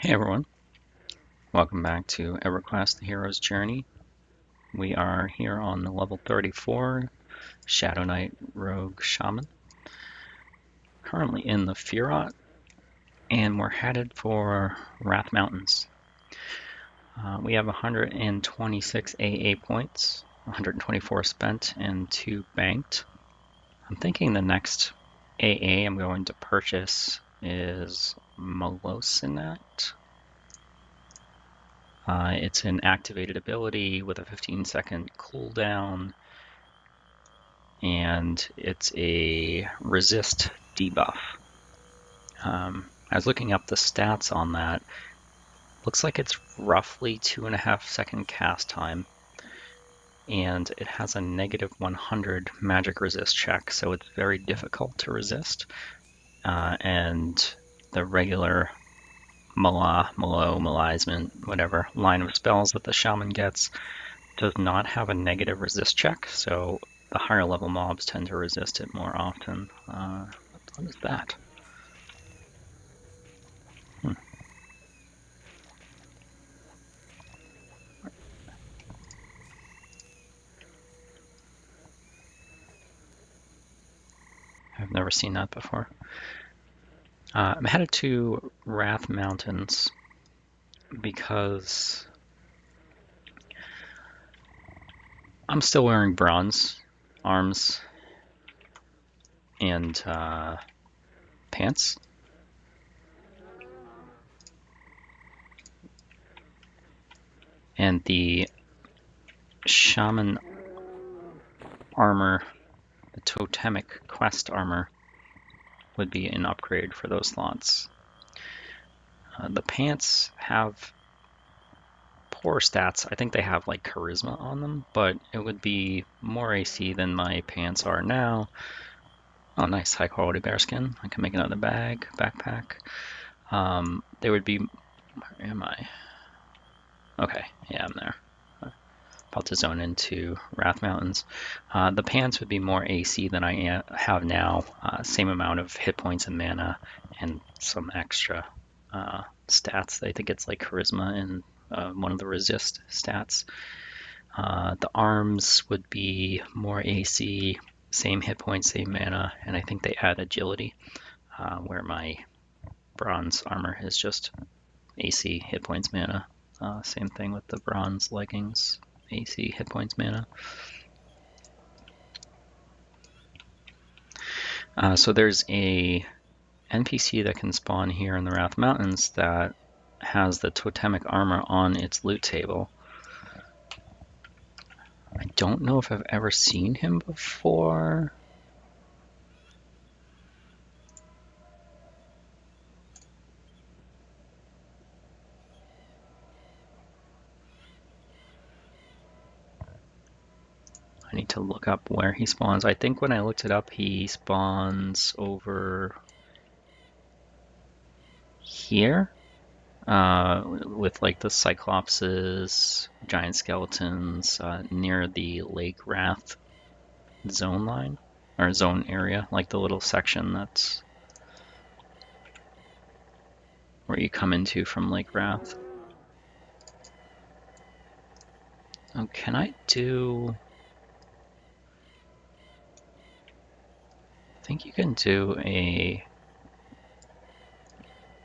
Hey everyone, welcome back to EverQuest, the Hero's Journey. We are here on level 34, Shadowknight ROG Shaman. Currently in the Firot, and we're headed for Wrath Mountains. We have 126 AA points, 124 spent, and 2 banked. I'm thinking the next AA I'm going to purchase is Molosinet. It's an activated ability with a 15-second cooldown, and it's a resist debuff. I was looking up the stats on that. Looks like it's roughly 2.5-second cast time, and it has a negative 100 magic resist check, so it's very difficult to resist. And the regular Malizement, whatever line of spells that the Shaman gets does not have a negative resist check, so the higher level mobs tend to resist it more often. What is that? I've never seen that before. I'm headed to Wrath Mountains because I'm still wearing bronze arms and pants. And the Shaman armor, the Totemic quest armor, would be an upgrade for those slots. The pants have poor stats. I think they have like charisma on them, but it would be more AC than my pants are now. Oh, nice, high quality bearskin. I can make another backpack. They would be, where am I? Okay, yeah, I'm there. About to zone into Wrath Mountains. The pants would be more AC than I have now. Same amount of hit points and mana, and some extra stats. I think it's like charisma and one of the resist stats. The arms would be more AC, same hit points, same mana, and I think they add agility, where my bronze armor is just AC, hit points, mana. Same thing with the bronze leggings, AC, hit points, mana. So there's a NPC that can spawn here in the Wrath Mountains that has the Totemic armor on its loot table. I don't know if I've ever seen him before. I need to look up where he spawns. I think when I looked it up, he spawns over here, with like the Cyclopses, giant skeletons, near the Lake Wrath zone line, or zone area, like the little section that's where you come into from Lake Wrath. Oh, can I do... I think you can do a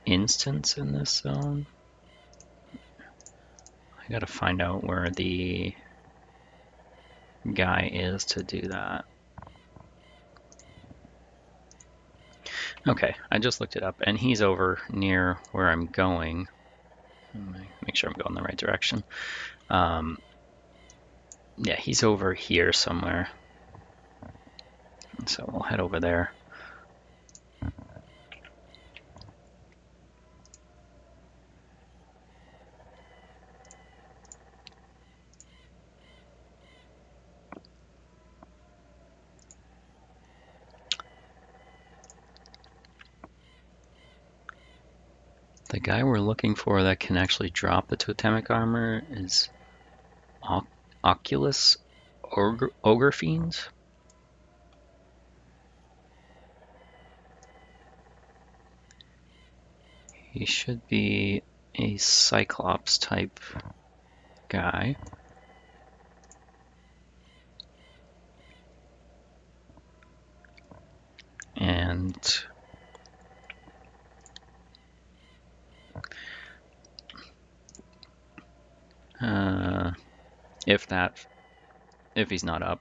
instance in this zone. I gotta find out where the guy is to do that. Okay, I just looked it up, and he's over near where I'm going. Make sure I'm going the right direction. Yeah, he's over here somewhere. So we'll head over there. The guy we're looking for that can actually drop the Totemic armor is Oculus Ogre Fiend. He should be a Cyclops type guy. And if he's not up,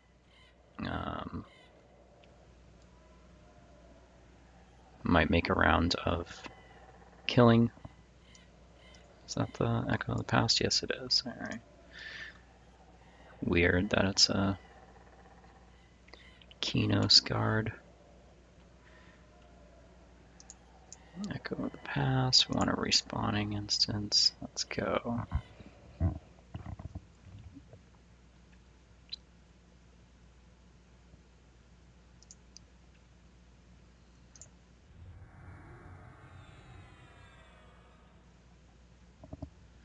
might make a round of killing. Is that the Echo of the Past? Yes, it is. All right. Weird that it's a Kinos guard. Echo of the Past. We want a respawning instance. Let's go.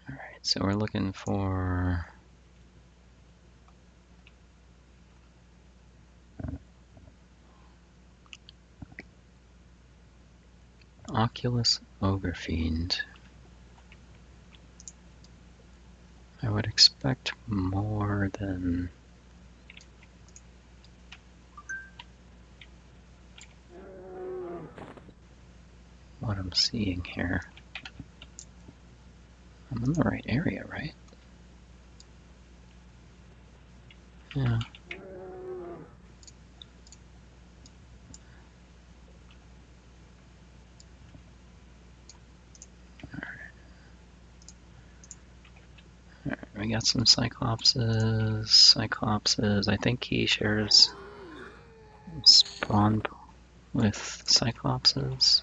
Alright, so we're looking for Oculus Ogrefiend. I would expect more than what I'm seeing here. I'm in the right area, right? Yeah. Alright, we got some Cyclopses. I think he shares spawn with Cyclopses.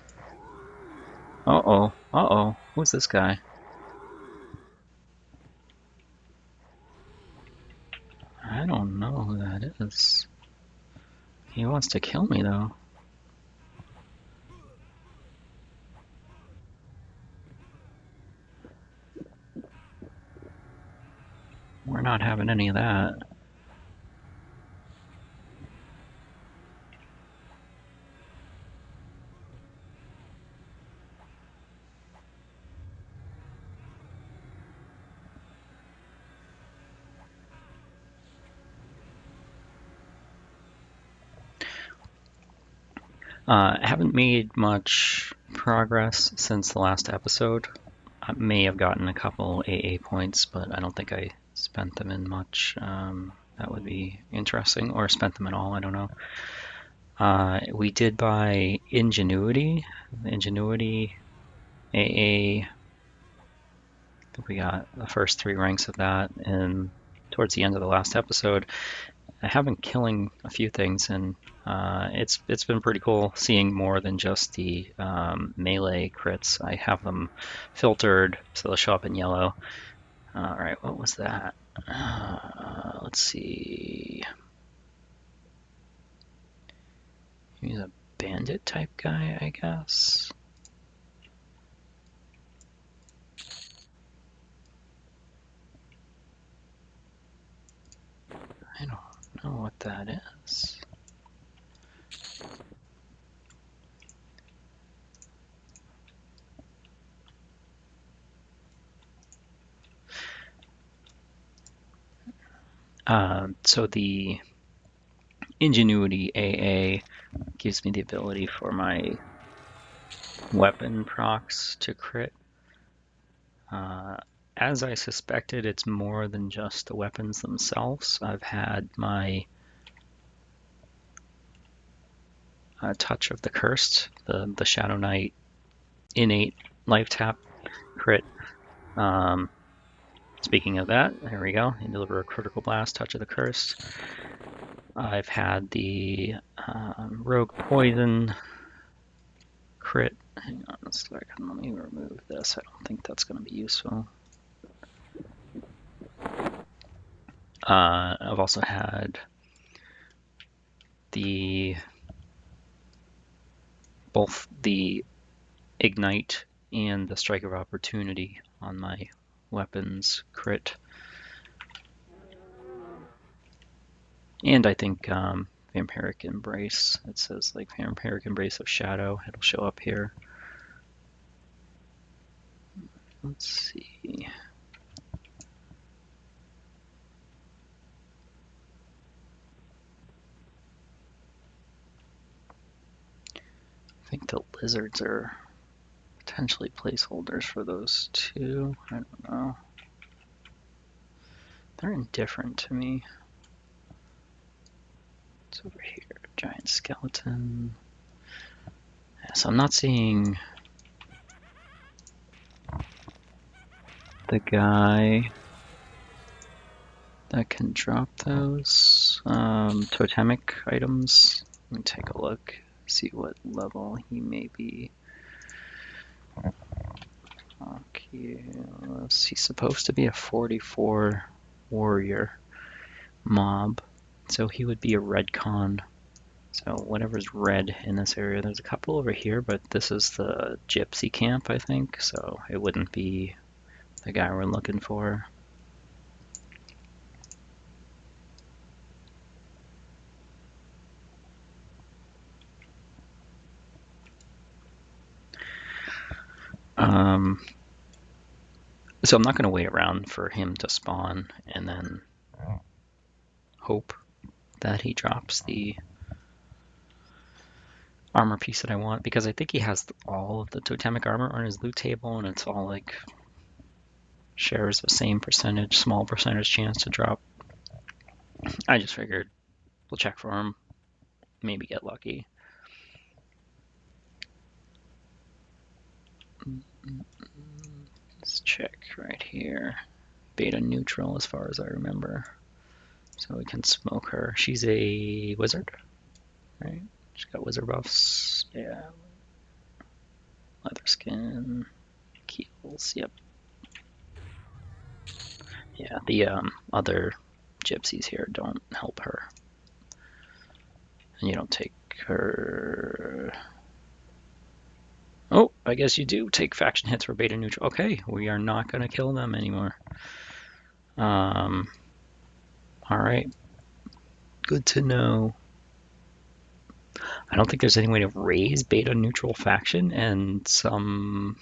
Uh-oh. Who's this guy? I don't know who that is. He wants to kill me, though. We're not having any of that. I haven't made much progress since the last episode. I may have gotten a couple AA points, but I don't think I spent them in much. That would be interesting, or spent them at all, I don't know. We did buy Ingenuity. Ingenuity AA. I think we got the first 3 ranks of that, and towards the end of the last episode, I have been killing a few things, and it's been pretty cool seeing more than just the melee crits. I have them filtered so they'll show up in yellow. All right, what was that? Let's see. He's a bandit type guy, I guess. I don't know what that is. So the Ingenuity AA gives me the ability for my weapon procs to crit. As I suspected, it's more than just the weapons themselves. I've had my Touch of the Cursed, the Shadowknight innate life tap crit. Speaking of that, there we go. You deliver a critical blast, Touch of the Cursed. I've had the Rogue Poison crit. Hang on a second, let me remove this. I don't think that's going to be useful. I've also had both the Ignite and the Strike of Opportunity on my weapons crit. And I think Vampiric Embrace. It says like Vampiric Embrace of Shadow. It'll show up here. Let's see. I think the lizards are potentially placeholders for those two. I don't know. They're indifferent to me. It's over here. Giant skeleton. Yeah, so I'm not seeing the guy that can drop those totemic items. Let me take a look, see what level he may be. Okay, he's supposed to be a 44 warrior mob, so he would be a red con. So whatever's red in this area, there's a couple over here, but this is the gypsy camp, I think, so it wouldn't be the guy we're looking for. So I'm not going to wait around for him to spawn and then hope that he drops the armor piece that I want, because I think he has all of the totemic armor on his loot table, and it's all like shares the same percentage, small percentage chance to drop. I just figured we'll check for him, maybe get lucky. Let's check right here. Beta neutral as far as I remember. So we can smoke her. She's a wizard, right? She's got wizard buffs. Yeah. Leather skin. Keels. Yep. Yeah, the other gypsies here don't help her. And you don't take her... Oh, I guess you do take faction hits for beta neutral. Okay, we are not going to kill them anymore. Alright. Good to know. I don't think there's any way to raise beta neutral faction, and some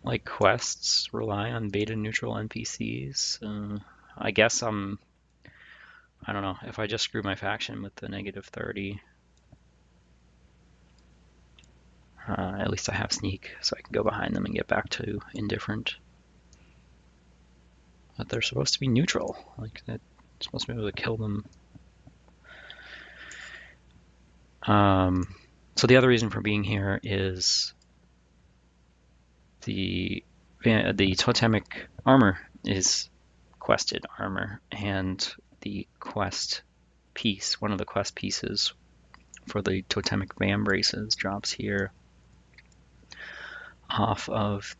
like quests rely on beta neutral NPCs. I guess I don't know, if I just screw my faction with the -30, at least I have sneak, so I can go behind them and get back to indifferent. But they're supposed to be neutral, like that's supposed to be able to kill them. So the other reason for being here is the totemic armor is quested armor, and the quest piece, one of the quest pieces for the totemic vambraces, drops here off of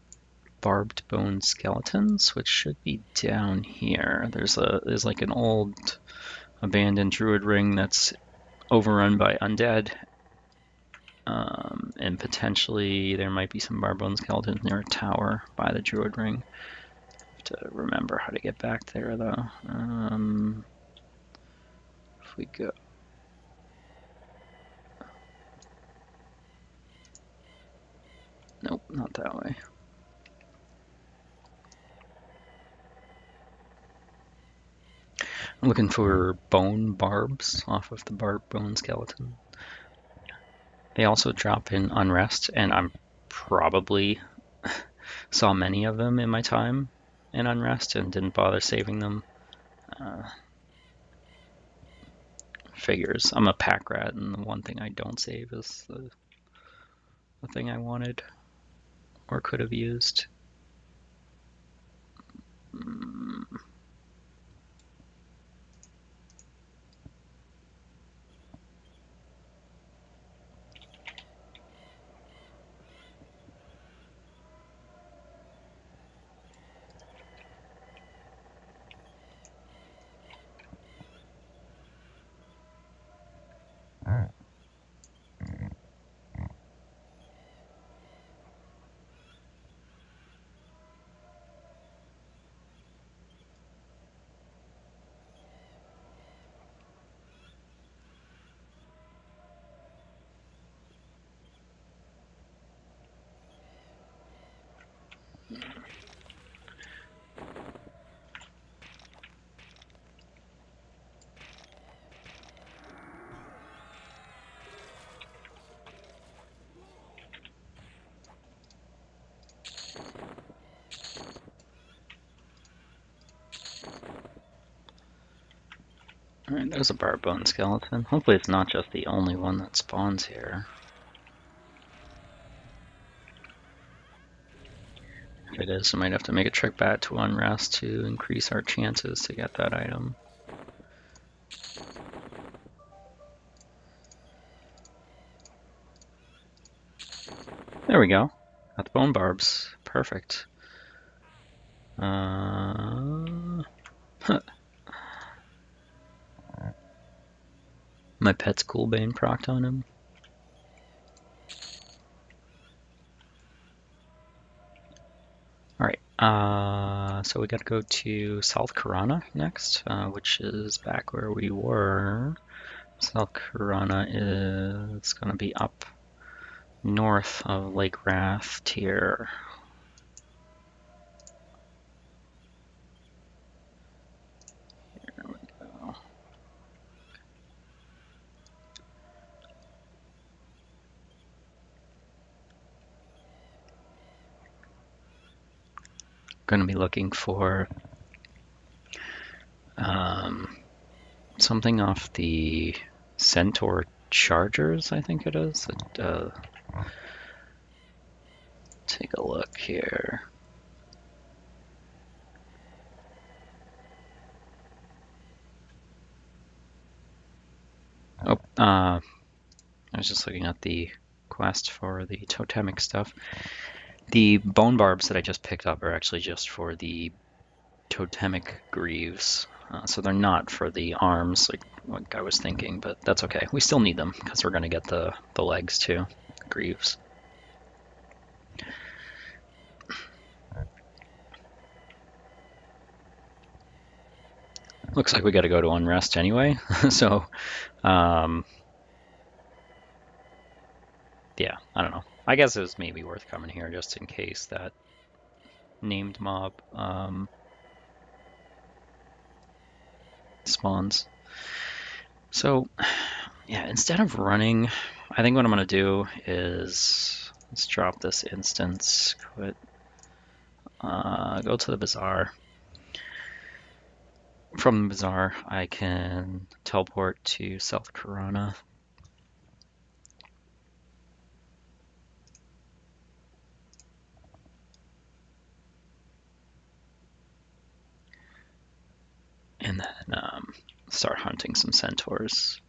barbed bone skeletons, which should be down here. There's like an old abandoned druid ring that's overrun by undead, and potentially there might be some barbed bone skeletons near a tower by the druid ring. I have to remember how to get back there though. If we go, nope, not that way. I'm looking for bone barbs off of the barbed bone skeleton. They also drop in unrest, and I'm probably saw many of them in my time in unrest and didn't bother saving them. Figures. I'm a pack rat, and the one thing I don't save is the thing I wanted or could have used. Alright, there's a barbone skeleton. Hopefully it's not just the only one that spawns here. If it is, I might have to make a trek back to Unrest to increase our chances to get that item. There we go. Got the bone barbs. Perfect. My pet's cool bane procced on him. Alright, so we gotta go to South Karana next, which is back where we were. South Karana is gonna be up north of Lake Wrath tier. Here we go. Gonna be looking for something off the Centaur Chargers, I think it is. Take a look here. Oh, I was just looking at the quest for the Totemic stuff. The bone barbs that I just picked up are actually just for the Totemic greaves. So they're not for the arms like I was thinking, but that's okay. We still need them because we're going to get the legs too, greaves. Looks like we got to go to Unrest anyway, so yeah, I don't know. I guess it was maybe worth coming here just in case that named mob spawns. So yeah, instead of running, I think what I'm gonna do is let's drop this instance, quit, go to the bazaar. From the bazaar, I can teleport to South Karana. And then start hunting some centaurs.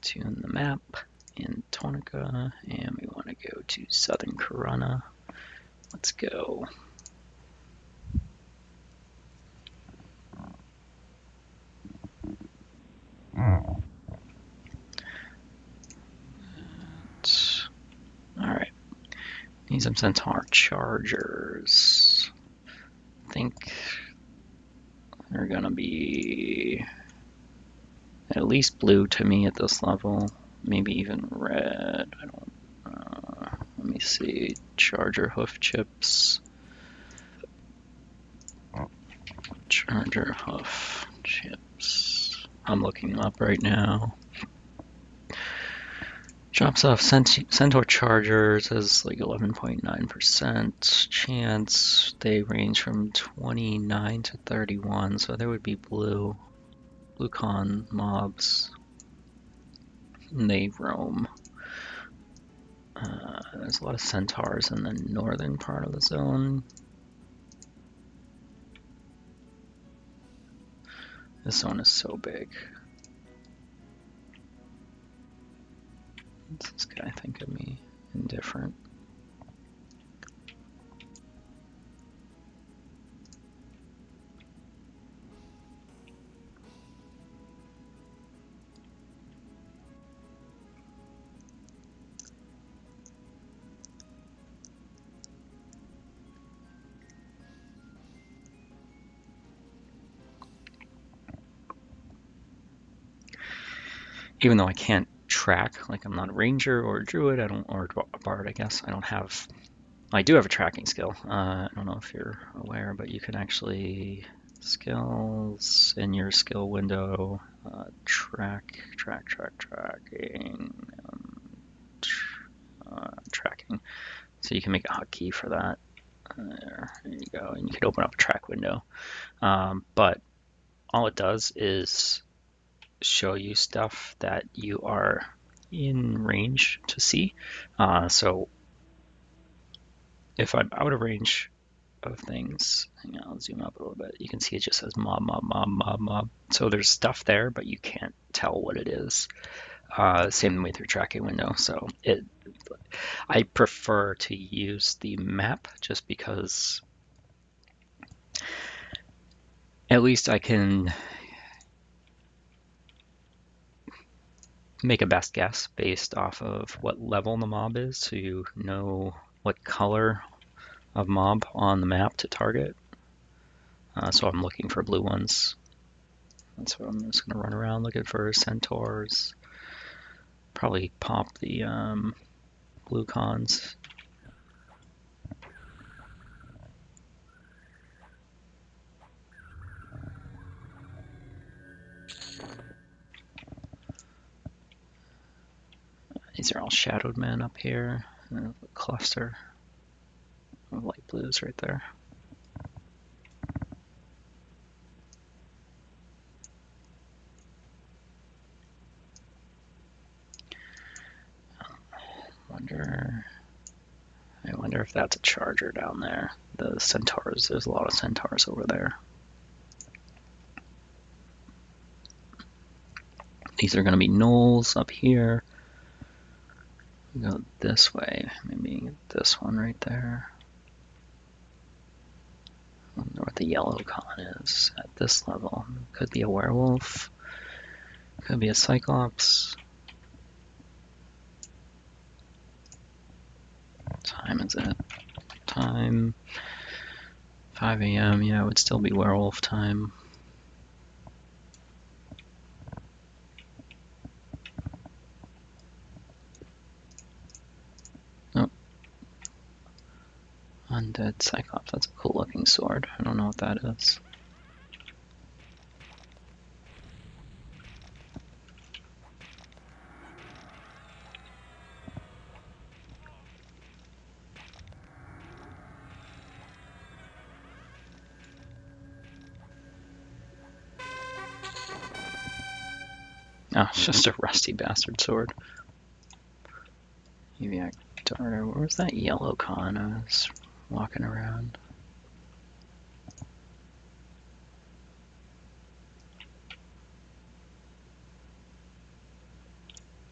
Tune the map in Tonica, and we want to go to Southern Karana. Let's go. Alright. Need some Centaur Chargers. I think they're gonna be at least blue to me at this level. Maybe even red. I don't. Let me see. Charger hoof chips. Charger hoof chips. I'm looking them up right now. Drops off Centaur Chargers as like 11.9% chance. They range from 29 to 31, so there would be blue con mobs. And they roam. There's a lot of centaurs in the northern part of the zone. This zone is so big. What's this guy think of me? Indifferent. even though I can't track, like I'm not a ranger or a druid, or a bard, I guess. I do have a tracking skill. I don't know if you're aware, but you can actually skills in your skill window, tracking, tracking. So you can make a hotkey for that. There you go, and you can open up a track window. But all it does is show you stuff that you are in range to see. So if I'm out of range of things, hang on, I'll zoom up a little bit. You can see it just says mob, mob, mob, mob, mob. So there's stuff there, but you can't tell what it is. Same way through tracking window. So I prefer to use the map just because at least I can make a best guess based off of what level the mob is, so you know what color of mob on the map to target. So I'm looking for blue ones. That's what I'm just going to run around looking for centaurs. Probably pop the blue cons. These are all shadowed men up here. A cluster of light blues right there. I wonder if that's a charger down there. The centaurs, there's a lot of centaurs over there. These are going to be gnolls up here. We go this way, maybe this one right there. I wonder what the yellow con is at this level. Could be a werewolf. Could be a cyclops. What time is it? Time 5 a.m. Yeah, it would still be werewolf time. Oh. Undead cyclops. That's a cool looking sword. I don't know what that is. Oh, it's just a rusty bastard sword. Maybe I darter. Where's that yellow con I was walking around?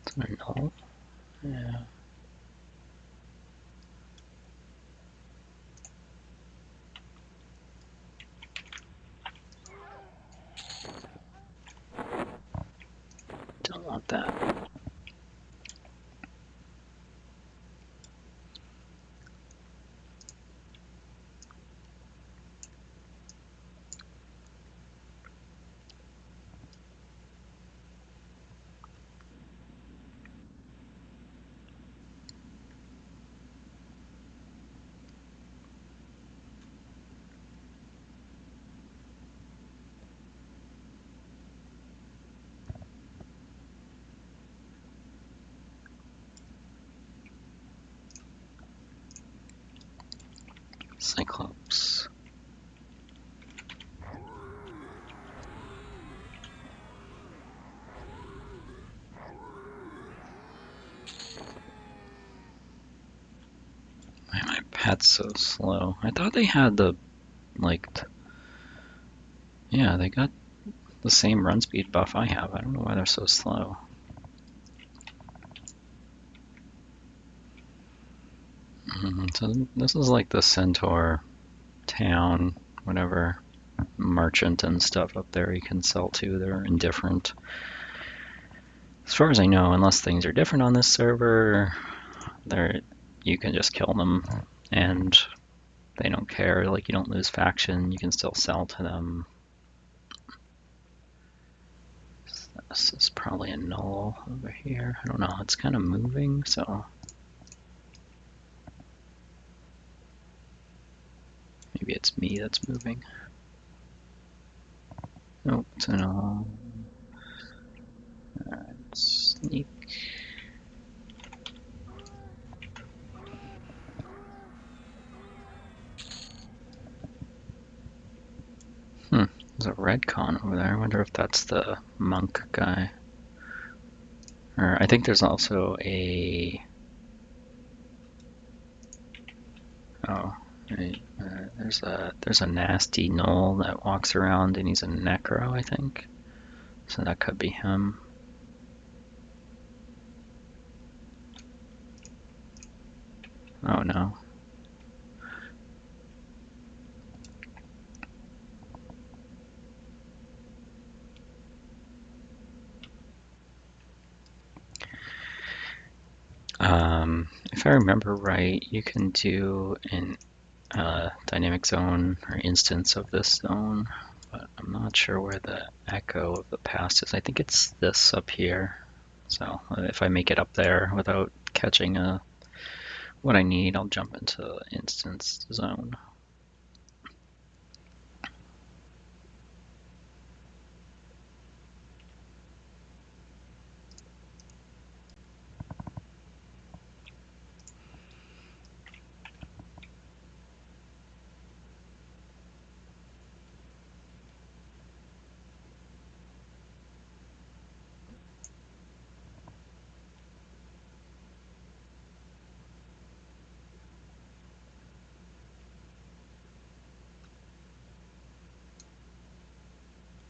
Is there a null? Yeah. Don't want that. Cyclops. Why are my pets so slow? I thought they had the, like, yeah, they got the same run speed buff I have. I don't know why they're so slow. So this is like the centaur town, whatever, merchant and stuff up there you can sell to. They're indifferent. As far as I know, unless things are different on this server, you can just kill them and they don't care. Like, you don't lose faction, you can still sell to them. This is probably probably a null over here. I don't know, it's kind of moving, so maybe it's me that's moving. Nope, it's a null. Alright, sneak. There's a red con over there. I wonder if that's the monk guy. Or I think there's also a... Oh, there's a nasty gnoll that walks around and he's a necro, I think. So that could be him. Oh no. If I remember right, you can do an dynamic zone or instance of this zone, but I'm not sure where the echo of the past is. I think it's this up here. So if I make it up there without catching what I need, I'll jump into instance zone.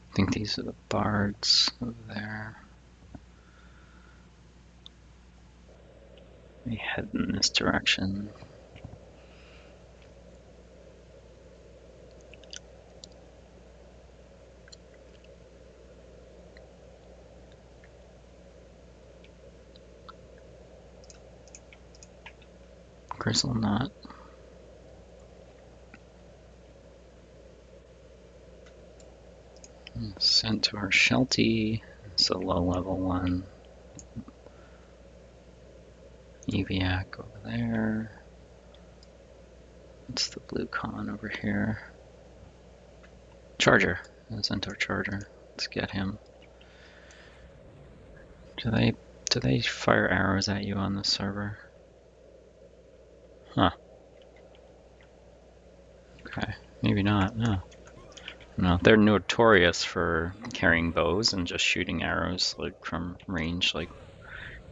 I think these are the bards over there. Let me head in this direction. Grizzle knot. Sent to our Sheltie. It's a low level one. Eviac over there. It's the blue con over here. Charger. Centaur Charger. Let's get him. Do they fire arrows at you on the server? Huh. Okay. Maybe not. No. No. They're notorious for carrying bows and just shooting arrows like from range, like,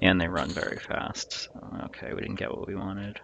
and they run very fast. So, okay, we didn't get what we wanted.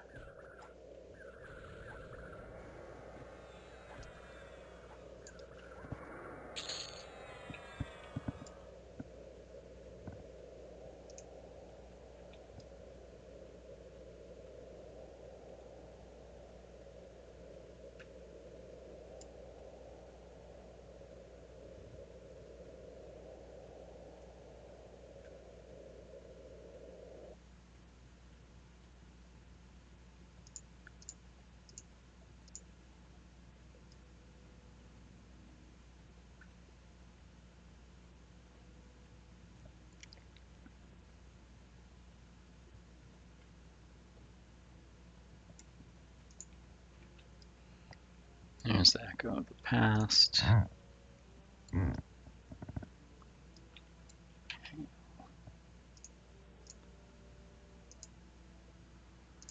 There's the echo of the past.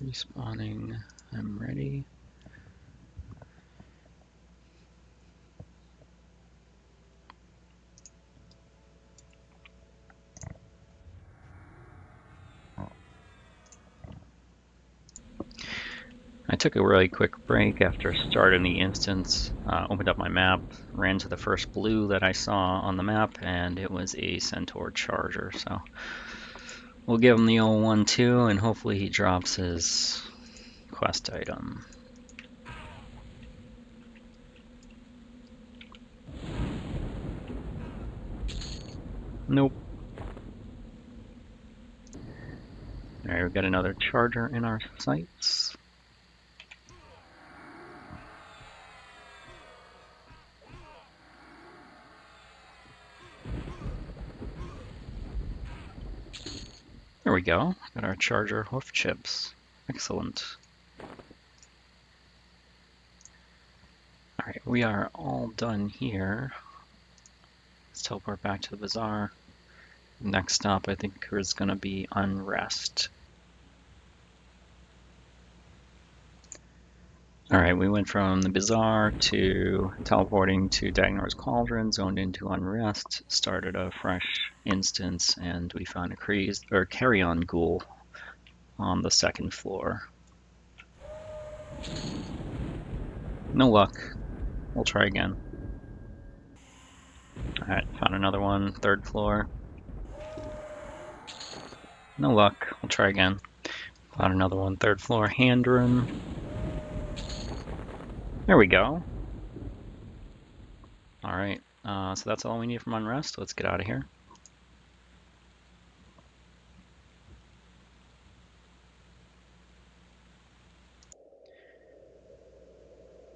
Respawning. I'm ready. I took a really quick break after starting the instance, opened up my map, ran to the first blue that I saw on the map, and it was a Centaur Charger. So we'll give him the old 1-2, and hopefully he drops his quest item. Nope. Alright, we've got another Charger in our sights. There we go. Got our charger hoof chips. Excellent. Alright, we are all done here. Let's teleport back to the bazaar. Next stop, I think, is going to be Unrest. Alright, we went from the bazaar to teleporting to Dagnor's Cauldron, zoned into Unrest, started a fresh instance, and we found a carry-on ghoul on the second floor. No luck. We'll try again. Alright, found another one, third floor. No luck. We'll try again. Found another one, third floor, hand room. There we go. Alright, so that's all we need from Unrest. Let's get out of here.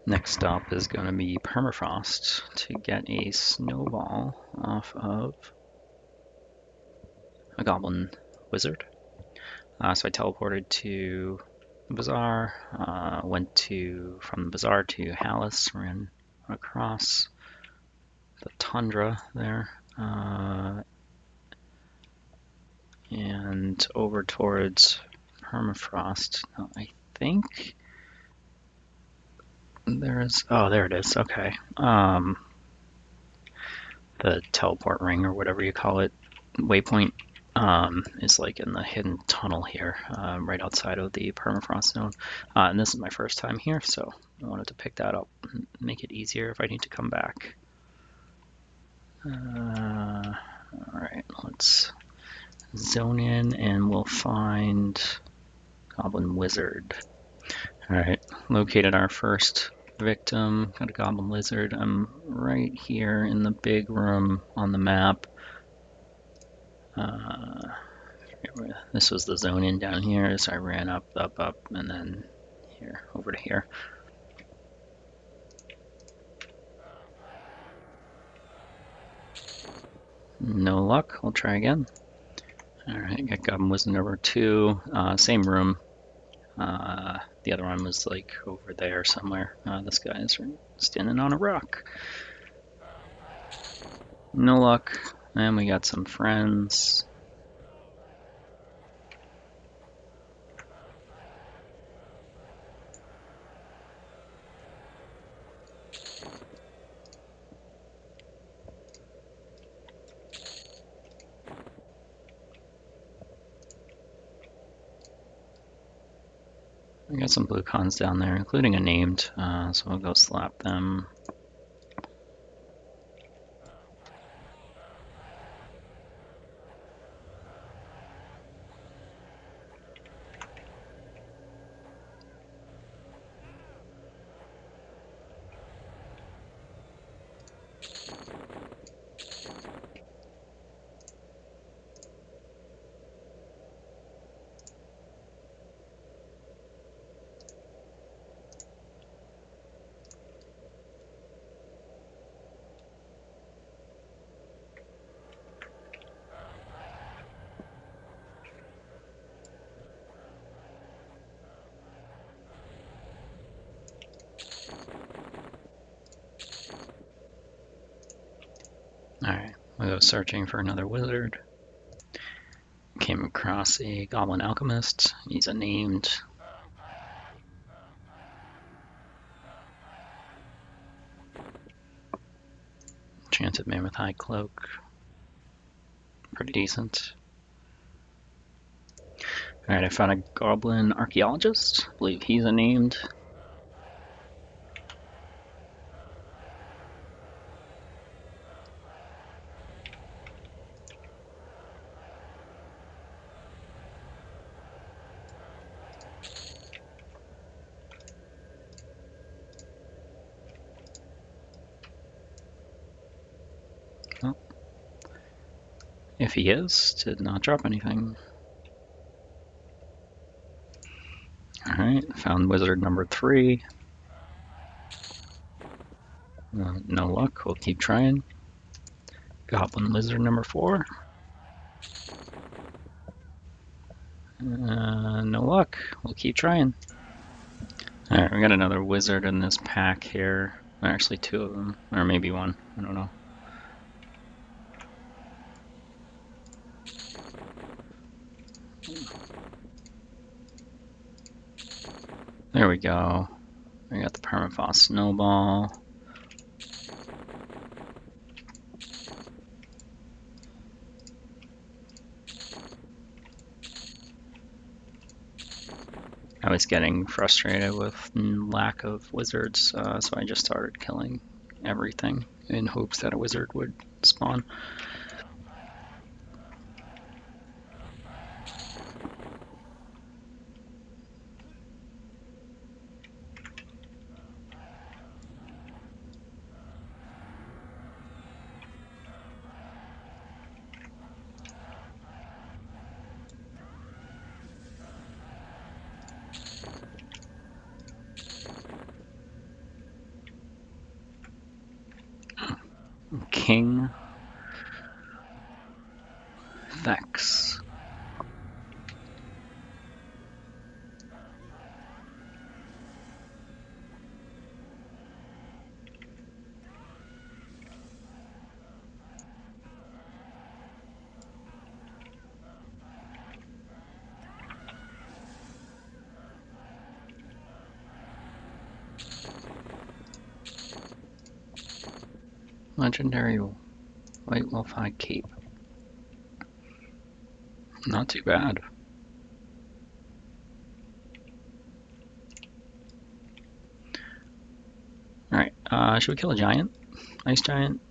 Next stop is going to be Permafrost to get a snowball off of a goblin wizard. So I teleported to the bazaar, went from the bazaar to Hallis, ran across the tundra there, and over towards Permafrost. Now, I think there it is, okay. The teleport ring, or whatever you call it, waypoint, is like in the hidden tunnel here, right outside of the Permafrost zone. And this is my first time here, so I wanted to pick that up and make it easier if I need to come back. Alright, let's zone in and we'll find Goblin Wizard. Alright, located our first victim, got a Goblin Lizard. I'm right here in the big room on the map. This was the zone in down here, so I ran up, and then here, over to here. No luck, I'll try again. Alright, got Goblin Wizard number 2, same room. The other one was like over there somewhere. This guy is standing on a rock. No luck. And we got some friends. We got some blue cons down there, including a named, so we'll go slap them. Alright, we'll go searching for another wizard. Came across a Goblin Alchemist. He's a named. Enchanted Mammoth High Cloak. Pretty decent. Alright, I found a Goblin Archaeologist. I believe he's a named. Oh. If he is, did not drop anything. Alright, found wizard number 3. No luck, we'll keep trying. Goblin lizard number 4. No luck. We'll keep trying. Alright, we got another wizard in this pack here. Actually, two of them. Or maybe one. I don't know. There we go. We got the permafrost snowball. I was getting frustrated with lack of wizards, so I just started killing everything in hopes that a wizard would spawn. King Vex. Legendary White Wolf Hide Cape. Not too bad. Alright, should we kill a giant? Ice giant?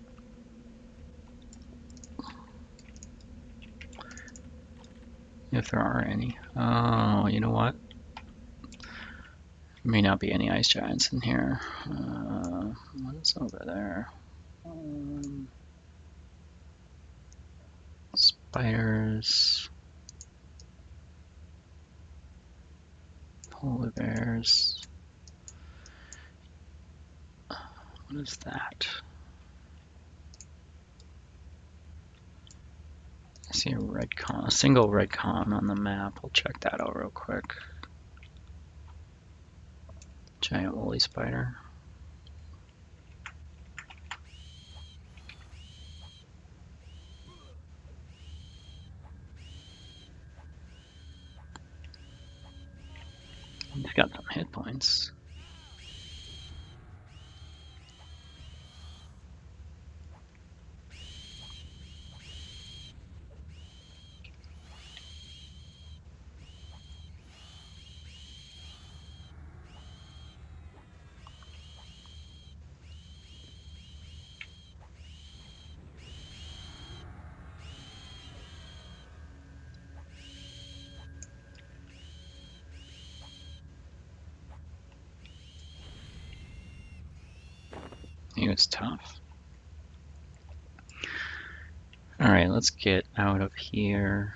If there are any. Oh, you know what? May not be any ice giants in here. What is over there? Spiders. Polar bears. What is that? I see a single red con on the map. I'll check that out real quick. Giant woolly spider. He's got some hit points. He was tough. Alright, let's get out of here.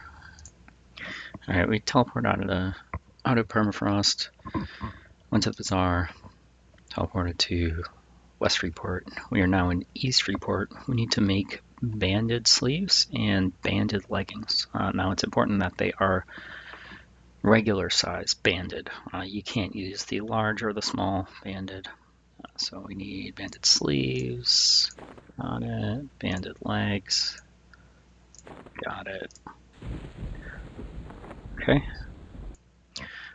Alright, we teleport out of permafrost, went to the bazaar, teleported to West Freeport. We are now in East Freeport. We need to make banded sleeves and banded leggings. Now it's important that they are regular size banded. You can't use the large or the small banded. So we need banded sleeves, got it, banded legs, got it. Okay.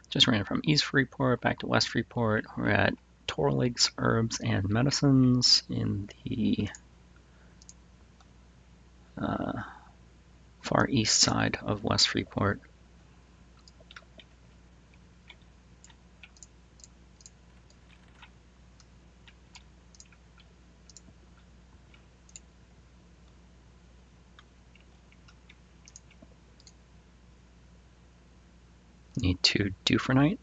Just ran from East Freeport back to West Freeport. We're at Torlig's Herbs and Medicines in the far east side of West Freeport. Need to Dufrenite.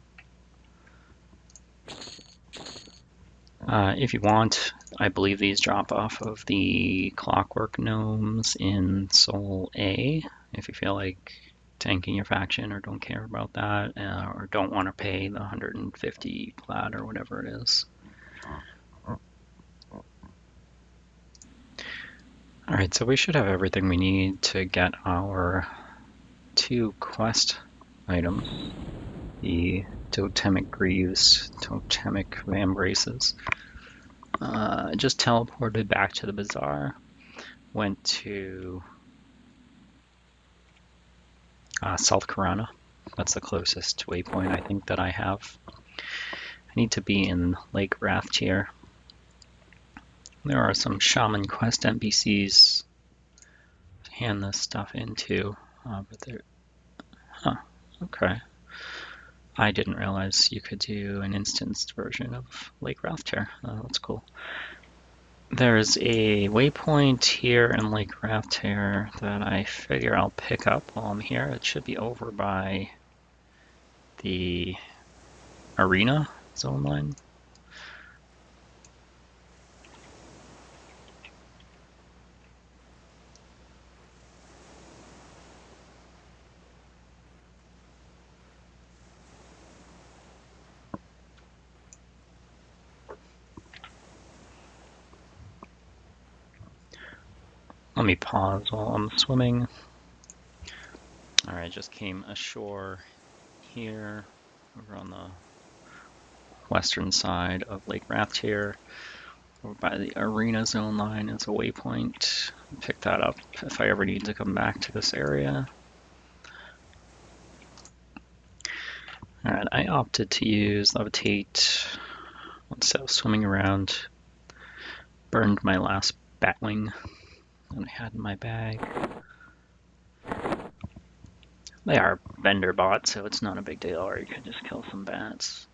If you want, I believe these drop off of the Clockwork Gnomes in Soul A. If you feel like tanking your faction or don't care about that, or don't want to pay the 150 plat or whatever it is. Alright, so we should have everything we need to get our 2 quest items. The Totemic Greaves, Totemic Vambraces. Just teleported back to the bazaar. Went to South Karana. That's the closest waypoint I think that I have. I need to be in Lake Rathtier. There are some Shaman Quest NPCs to hand this stuff into, but they're... Huh, okay. I didn't realize you could do an instanced version of Lake Rathtier. That's cool. There's a waypoint here in Lake Rathtier that I figure I'll pick up while I'm here. It should be over by the arena zone line. Let me pause while I'm swimming. Alright, just came ashore here, over on the western side of Lake Rathtier. Over by the arena zone line is a waypoint. Pick that up if I ever need to come back to this area. Alright, I opted to use Levitate instead of swimming around. Burned my last batwing that I had in my bag. They are vendor bots, so it's not a big deal, or you can just kill some bats.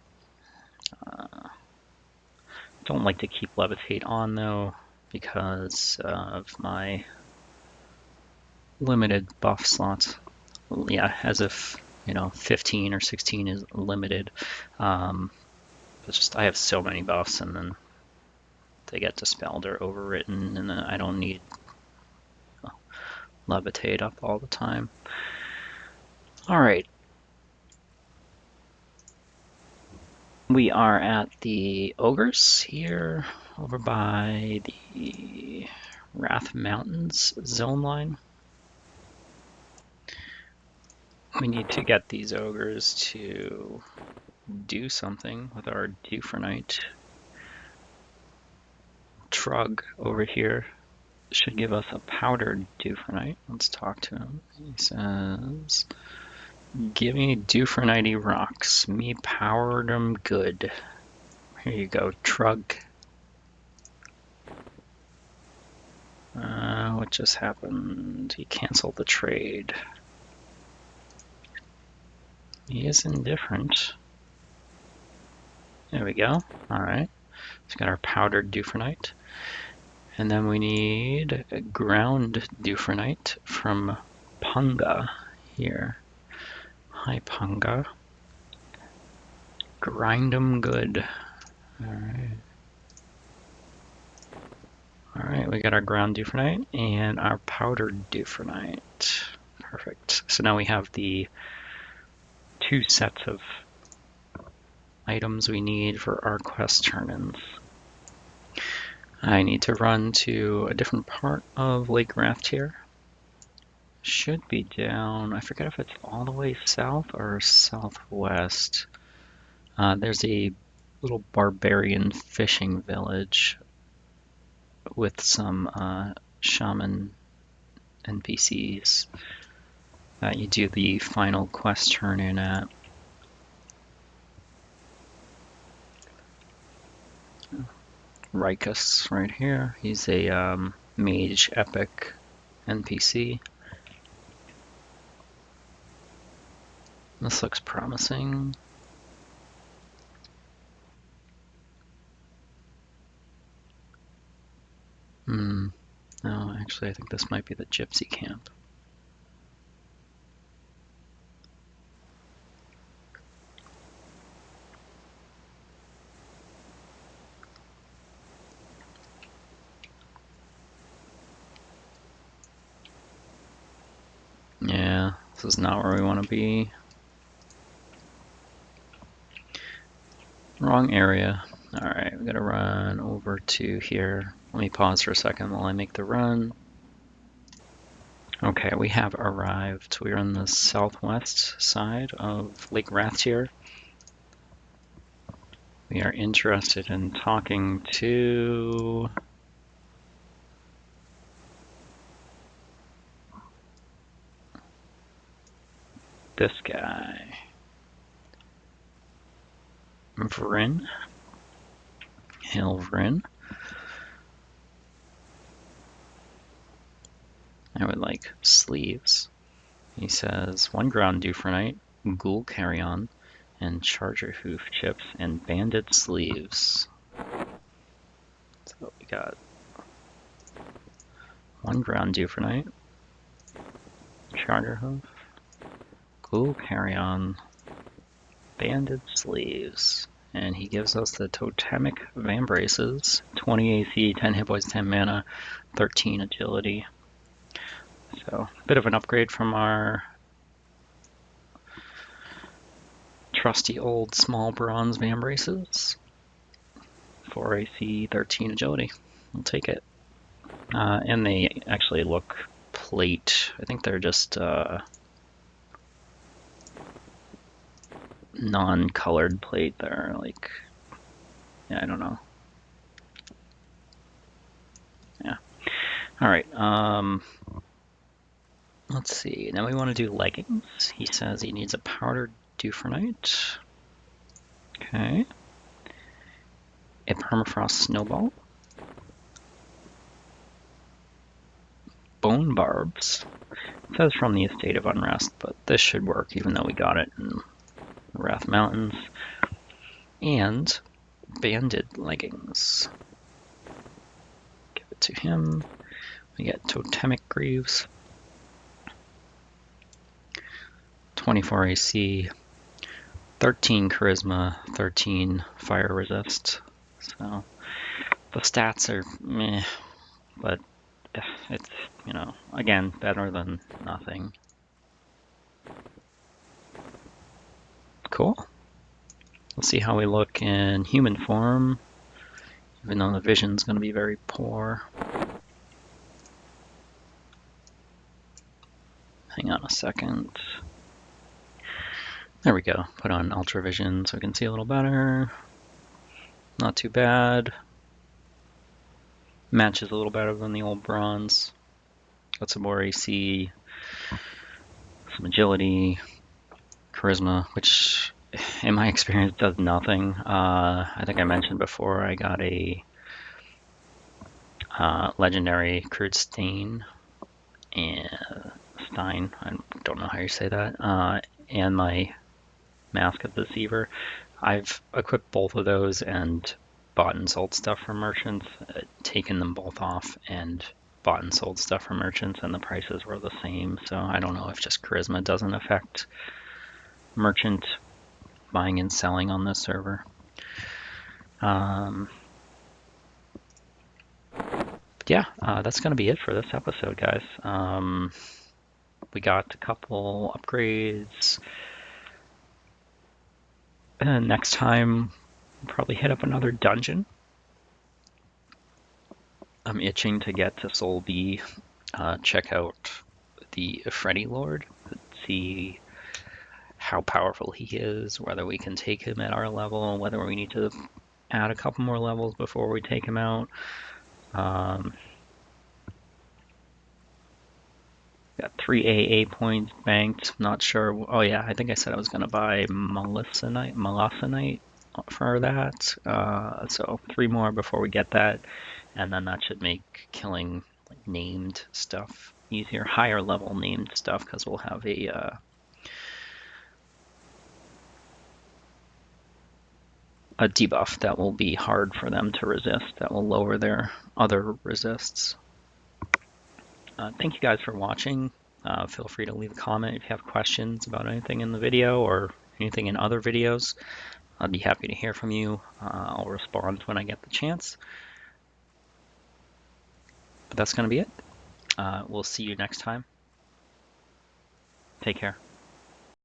Don't like to keep Levitate on though, because of my limited buff slots. Yeah, as if, 15 or 16 is limited. It's just I have so many buffs, and then they get dispelled or overwritten, and then I don't need Levitate up all the time. Alright. We are at the Ogres here, over by the Wrath Mountains zone line. We need to get these Ogres to do something with our Dufrenite. Trug over here should give us a powdered Dufrenite. Let's talk to him. He says, give me Dufrenite rocks. Me powered them good. Here you go, Trug. What just happened? He canceled the trade. He is indifferent. There we go. Alright. Let's get our powdered Dufrenite. And then we need a ground Dufrenite from Punga here. Hi, Punga. Grind 'em good. Alright. Alright, we got our ground Dufrenite and our powdered Dufrenite. Perfect. So now we have the 2 sets of items we need for our quest turn-ins. I need to run to a different part of Lake Rathtier. Should be down, I forget if it's all the way south or southwest. There's a little barbarian fishing village with some Shaman NPCs that you do the final quest turn-in at. Rikus right here. He's a mage epic NPC. This looks promising. No, actually I think this might be the gypsy camp. Yeah, this is not where we want to be. Wrong area. Alright, we gotta run over to here. Let me pause for a second while I make the run. Okay, we have arrived. We're on the southwest side of Lake Rathtier. We are interested in talking to this guy, Vrin. Hail Vrin. I would like sleeves. He says 1 ground dufernite, ghoul carry-on, and charger hoof chips and banded sleeves. So we got 1 ground dufernite, charger hoof, ghoul carry-on, banded sleeves. And he gives us the Totemic Vambraces, 20 AC, 10 hit points, 10 mana, 13 agility. So a bit of an upgrade from our trusty old small bronze Vambraces. 4 AC, 13 agility. We'll take it. And they actually look plate. I think they're just non-colored plate. They're like, yeah, I don't know. Yeah. All right. Let's see. Now we want to do leggings. He says he needs a powdered dufernite. Okay. A permafrost snowball. Bone barbs. It says from the Estate of Unrest, but this should work even though we got it in the Wrath Mountains. And banded leggings. Give it to him. We get Totemic Greaves. 24 AC, 13 Charisma, 13 Fire Resist. So the stats are meh, but it's, you know, again, better than nothing. Cool. We'll see how we look in human form, even though the vision's going to be very poor. Hang on a second. There we go. Put on Ultra Vision so we can see a little better. Not too bad. Matches a little better than the old bronze. Got some more AC, some agility, charisma, which in my experience does nothing. I think I mentioned before I got a legendary crude stain and Stein. I don't know how you say that. And my Mask of the Deceiver. I've equipped both of those and bought and sold stuff from merchants, taken them both off and bought and sold stuff from merchants, and the prices were the same. So I don't know if just charisma doesn't affect merchant buying and selling on this server. Yeah, that's going to be it for this episode, guys. We got a couple upgrades. Next time, we'll probably hit up another dungeon. I'm itching to get to Soul B, check out the Freddy Lord, see how powerful he is, whether we can take him at our level, whether we need to add a couple more levels before we take him out. Got 3 AA points banked. Not sure. Oh yeah, I think I said I was going to buy Molassanite for that. So 3 more before we get that, and then that should make killing like named stuff easier, higher level named stuff, because we'll have a debuff that will be hard for them to resist, that will lower their other resists. Thank you guys for watching. Feel free to leave a comment if you have questions about anything in the video or anything in other videos. I'd be happy to hear from you. I'll respond when I get the chance. But that's going to be it. We'll see you next time. Take care.